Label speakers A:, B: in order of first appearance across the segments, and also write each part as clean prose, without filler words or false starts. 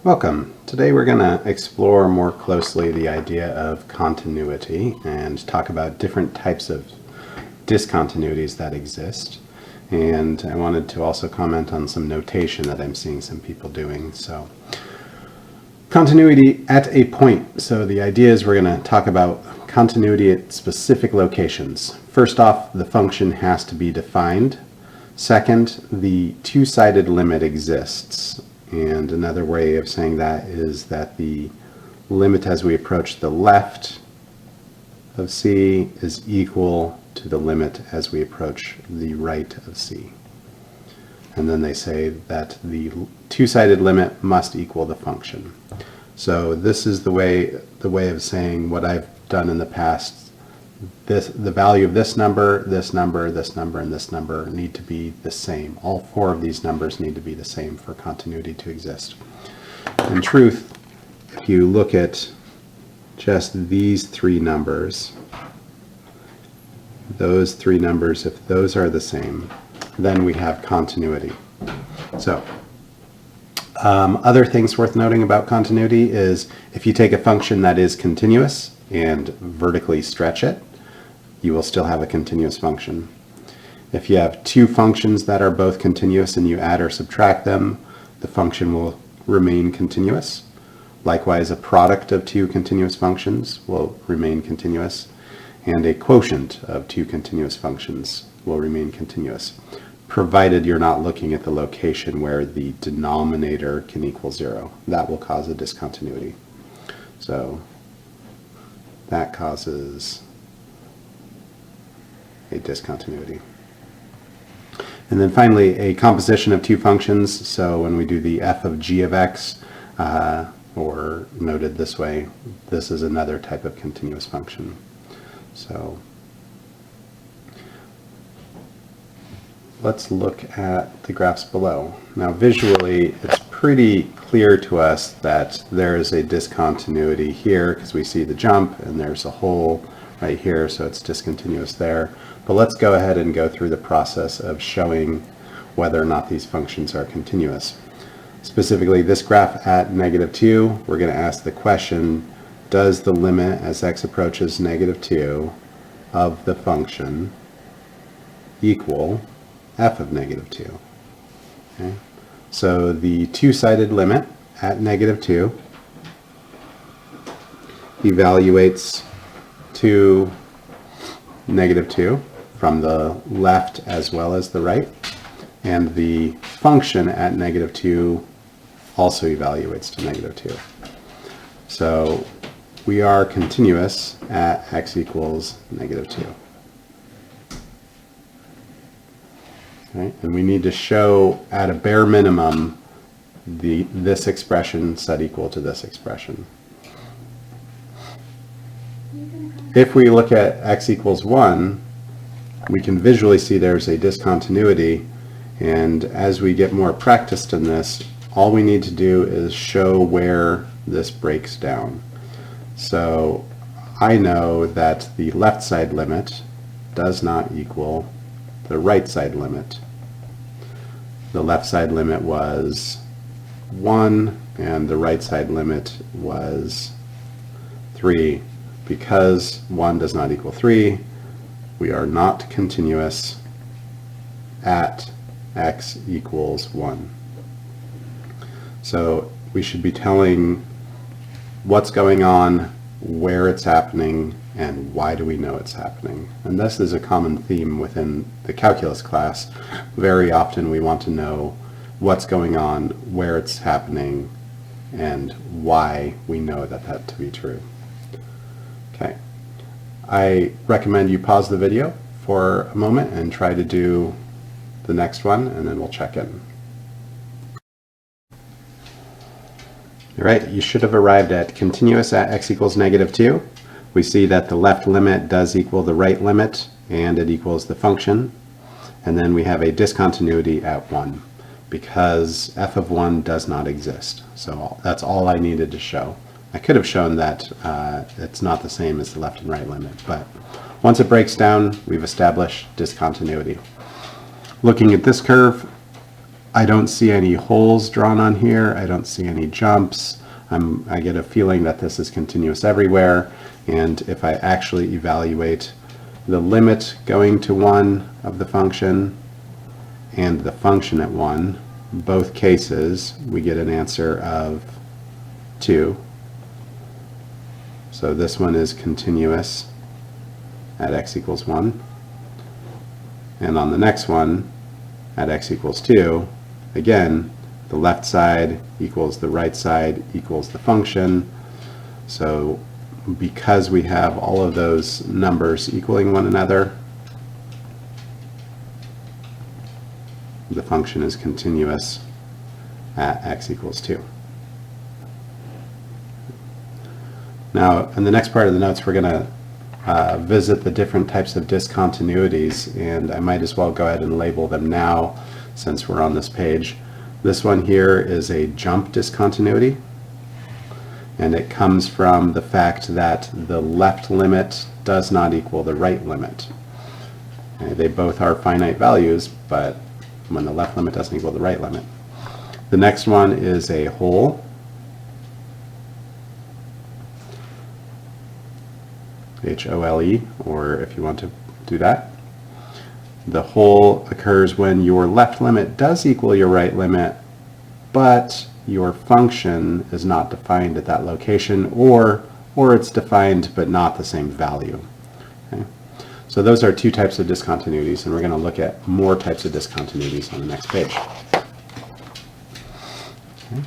A: Welcome. Today we're going to explore more closely the idea of continuity and talk about different types of discontinuities that exist. And I wanted to also comment on some notation that I'm seeing some people doing. So, continuity at a point. So the idea is we're going to talk about continuity at specific locations. First off, the function has to be defined. Second, the two-sided limit exists. And another way of saying that is that the limit as we approach the left of C is equal to the limit as we approach the right of C. And then they say that the two-sided limit must equal the function. So this is the way of saying what I've done in the past. The value of this number, this number, this number, and this number need to be the same. All four of these numbers need to be the same for continuity to exist. In truth, if you look at just these three numbers, those three numbers, if those are the same, then we have continuity. So, other things worth noting about continuity is if you take a function that is continuous and vertically stretch it, you will still have a continuous function. If you have two functions that are both continuous and you add or subtract them, the function will remain continuous. Likewise, a product of two continuous functions will remain continuous, and a quotient of two continuous functions will remain continuous, provided you're not looking at the location where the denominator can equal 0. That will cause a discontinuity. So that causes a discontinuity. And then finally, a composition of two functions. So when we do the f of g of x, or noted this way, this is another type of continuous function. So let's look at the graphs below. Now visually, it's pretty clear to us that there is a discontinuity here because we see the jump and there's a hole right here, so it's discontinuous there. But let's go ahead and go through the process of showing whether or not these functions are continuous. Specifically, this graph at -2, we're going to ask the question, does the limit as x approaches -2 of the function equal f of -2? Okay. So the two-sided limit at -2 evaluates to -2 from the left as well as the right, and the function at -2 also evaluates to -2. So we are continuous at x equals -2. Okay? And we need to show at a bare minimum this expression set equal to this expression. If we look at x equals 1, we can visually see there's a discontinuity, and as we get more practiced in this, all we need to do is show where this breaks down. So I know that the left side limit does not equal the right side limit. The left side limit was 1 and the right side limit was 3. Because 1 does not equal 3, we are not continuous at x equals 1. So we should be telling what's going on, where it's happening, and why do we know it's happening. And this is a common theme within the calculus class. Very often we want to know what's going on, where it's happening, and why we know that to be true. Okay, I recommend you pause the video for a moment and try to do the next one, and then we'll check in. All right, you should have arrived at continuous at x equals -2. We see that the left limit does equal the right limit, and it equals the function. And then we have a discontinuity at 1, because f of 1 does not exist. So that's all I needed to show. I could have shown that it's not the same as the left and right limit, but once it breaks down, we've established discontinuity. Looking at this curve, I don't see any holes drawn on here. I don't see any jumps. I get a feeling that this is continuous everywhere. And if I actually evaluate the limit going to 1 of the function and the function at 1, both cases, we get an answer of 2. So this one is continuous at x equals 1. And on the next one, at x equals 2, again, the left side equals the right side equals the function. So because we have all of those numbers equaling one another, the function is continuous at x equals 2. Now, in the next part of the notes, we're going to visit the different types of discontinuities, and I might as well go ahead and label them now since we're on this page. This one here is a jump discontinuity, and it comes from the fact that the left limit does not equal the right limit. Okay, they both are finite values, but when the left limit doesn't equal the right limit. The next one is a hole. H-O-L-E, or if you want to do that. The hole occurs when your left limit does equal your right limit, but your function is not defined at that location, or it's defined but not the same value. Okay? So those are two types of discontinuities, and we're going to look at more types of discontinuities on the next page. Okay.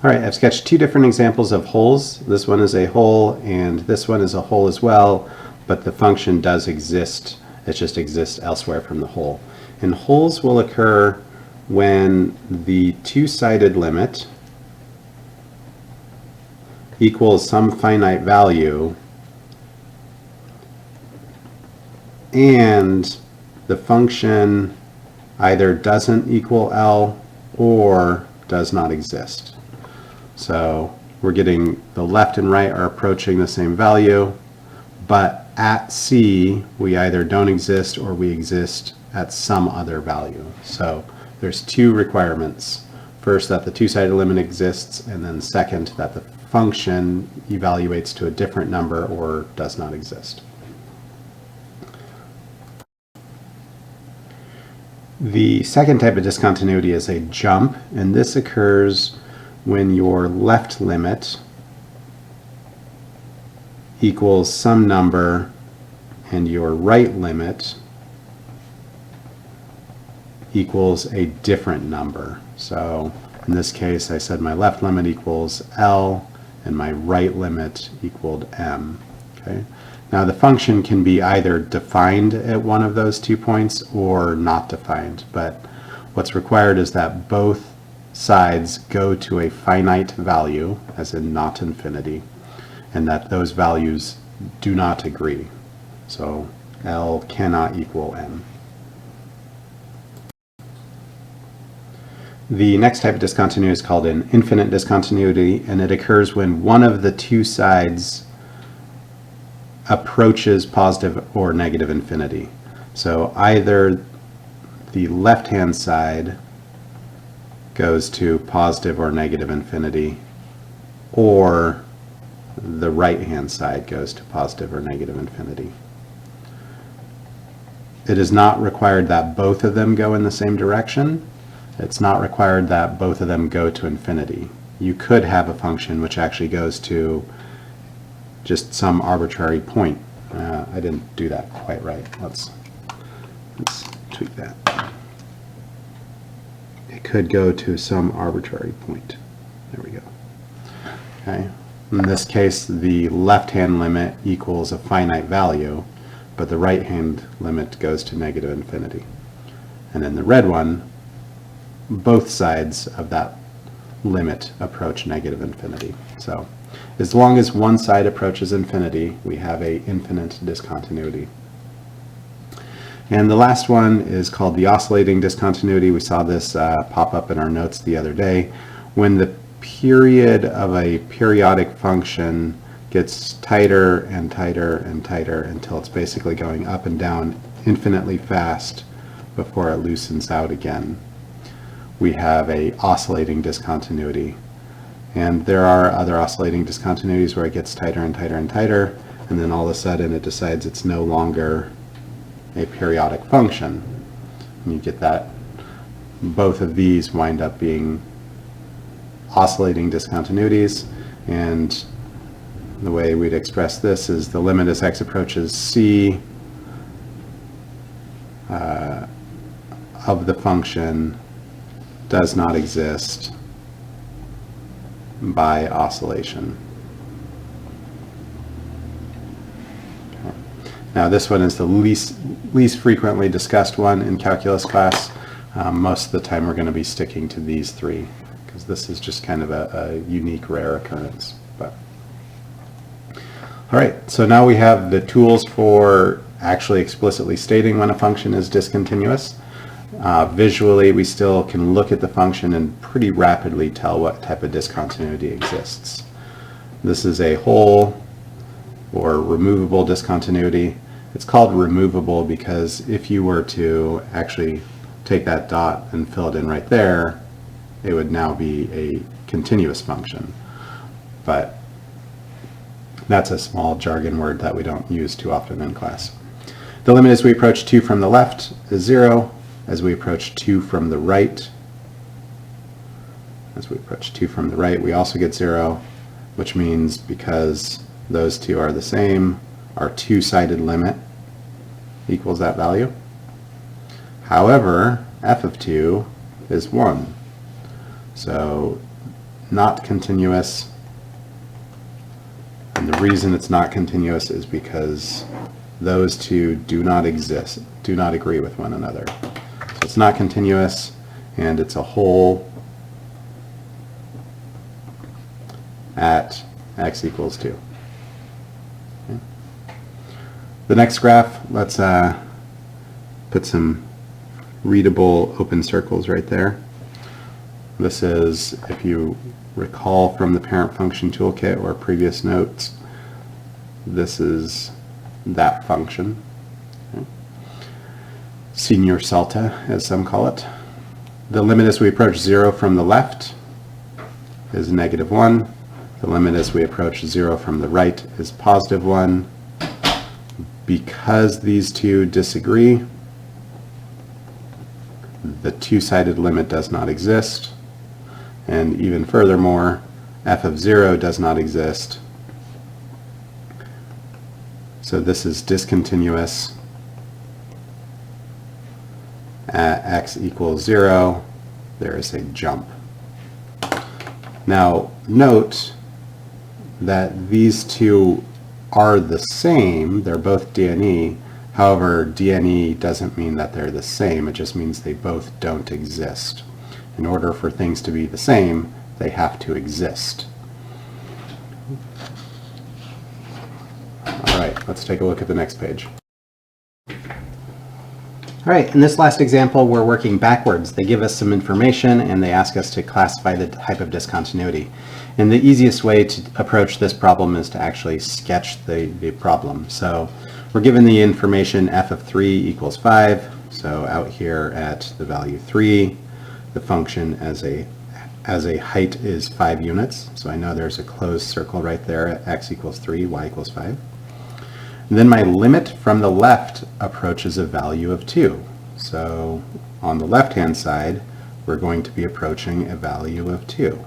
A: All right, I've sketched two different examples of holes. This one is a hole, and this one is a hole as well, but the function does exist. It just exists elsewhere from the hole. And holes will occur when the two-sided limit equals some finite value and the function either doesn't equal L or does not exist. So we're getting the left and right are approaching the same value, but at C we either don't exist or we exist at some other value. So there's two requirements. First, that the two-sided limit exists, and then second, that the function evaluates to a different number or does not exist. The second type of discontinuity is a jump, and this occurs when your left limit equals some number and your right limit equals a different number. So in this case, I said my left limit equals L and my right limit equaled M. Okay. Now the function can be either defined at one of those 2 points or not defined, but what's required is that both sides go to a finite value, as in not infinity, and that those values do not agree. So L cannot equal M. The next type of discontinuity is called an infinite discontinuity, and it occurs when one of the two sides approaches positive or negative infinity. So either the left-hand side goes to positive or negative infinity, or the right-hand side goes to positive or negative infinity. It is not required that both of them go in the same direction. It's not required that both of them go to infinity. You could have a function which actually goes to just some arbitrary point. I didn't do that quite right. Let's tweak that. It could go to some arbitrary point. There we go. Okay. In this case, the left-hand limit equals a finite value, but the right-hand limit goes to negative infinity. And then the red one, both sides of that limit approach negative infinity. So as long as one side approaches infinity, we have an infinite discontinuity. And the last one is called the oscillating discontinuity. We saw this pop up in our notes the other day. When the period of a periodic function gets tighter and tighter and tighter until it's basically going up and down infinitely fast before it loosens out again. We have a oscillating discontinuity. And there are other oscillating discontinuities where it gets tighter and tighter and tighter, and then all of a sudden it decides it's no longer a periodic function. And you get that both of these wind up being oscillating discontinuities, and the way we'd express this is the limit as x approaches c of the function does not exist by oscillation. Okay. Now this one is the least frequently discussed one in calculus class. Most of the time we're going to be sticking to these three because this is just kind of a unique, rare occurrence. But all right, so now we have the tools for actually explicitly stating when a function is discontinuous. Visually, we still can look at the function and pretty rapidly tell what type of discontinuity exists. This is a whole or removable discontinuity. It's called removable because if you were to actually take that dot and fill it in right there, it would now be a continuous function. But that's a small jargon word that we don't use too often in class. The limit as we approach 2 from the left is 0. As we approach 2 from the right, we also get 0, which means because those two are the same, our two-sided limit equals that value. However, f of 2 is 1. So not continuous. And the reason it's not continuous is because those two do not exist, do not agree with one another. So it's not continuous, and it's a whole at x equals 2. Okay. The next graph, let's put some readable open circles right there. This is, if you recall from the parent function toolkit or previous notes, this is that function. Okay. Senior celta, as some call it. The limit as we approach 0 from the left is -1. The limit as we approach 0 from the right is +1. Because these two disagree, the two-sided limit does not exist. And even furthermore, f of 0 does not exist. So this is discontinuous at x equals 0. There is a jump. Now note that these two are the same. They're both DNE. However, DNE doesn't mean that they're the same. It just means they both don't exist. In order for things to be the same, they have to exist. All right, let's take a look at the next page. All right, in this last example, we're working backwards. They give us some information and they ask us to classify the type of discontinuity. And the easiest way to approach this problem is to actually sketch the problem. So we're given the information f of 3 equals 5. So out here at the value 3, the function as a height is 5 units. So I know there's a closed circle right there at x equals 3, y equals 5. And then my limit from the left approaches a value of 2. So on the left-hand side, we're going to be approaching a value of 2.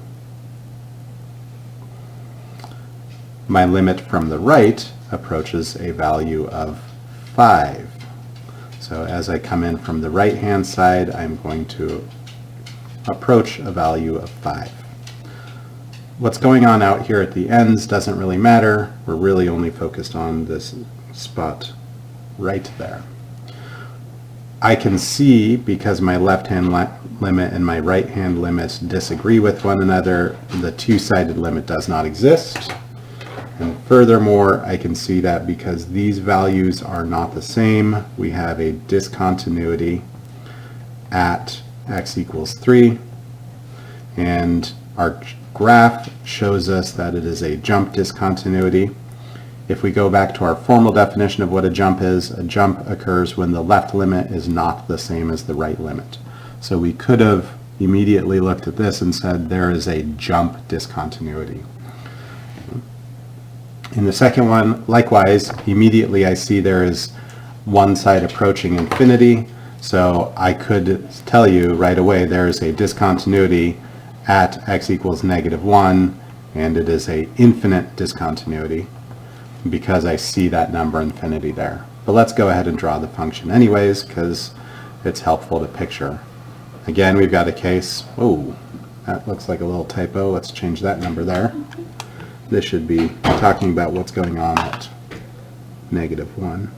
A: My limit from the right approaches a value of 5. So as I come in from the right-hand side, I'm going to approach a value of 5. What's going on out here at the ends doesn't really matter. We're really only focused on this spot right there. I can see, because my left-hand limit and my right-hand limit disagree with one another, the two-sided limit does not exist. And furthermore, I can see that because these values are not the same, we have a discontinuity at x equals 3. And our graph shows us that it is a jump discontinuity. If we go back to our formal definition of what a jump occurs when the left limit is not the same as the right limit. So we could have immediately looked at this and said there is a jump discontinuity. In the second one, likewise, immediately I see there is one side approaching infinity, so I could tell you right away there is a discontinuity at x equals -1, and it is a infinite discontinuity because I see that number infinity there. But let's go ahead and draw the function anyways, because it's helpful to picture. Again, we've got a case, oh, that looks like a little typo, let's change that number there. This should be talking about what's going on at -1.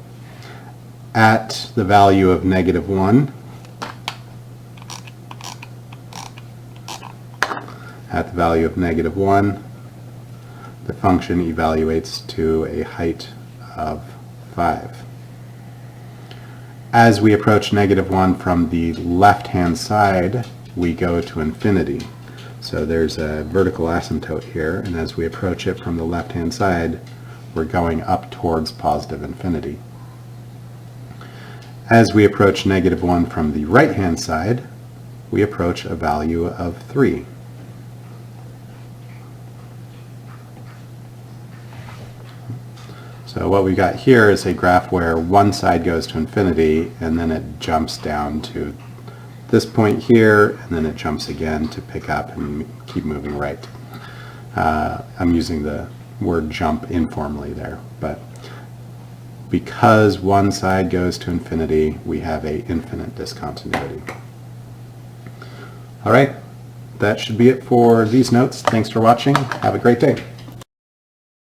A: At the value of -1, the function evaluates to a height of 5. As we approach -1 from the left-hand side, we go to infinity. So there's a vertical asymptote here, and as we approach it from the left-hand side, we're going up towards positive infinity. As we approach -1 from the right-hand side, we approach a value of 3. So what we got here is a graph where one side goes to infinity, and then it jumps down to this point here, and then it jumps again to pick up and keep moving right. I'm using the word jump informally there, but because one side goes to infinity, we have a infinite discontinuity. All right, that should be it for these notes. Thanks for watching. Have a great day.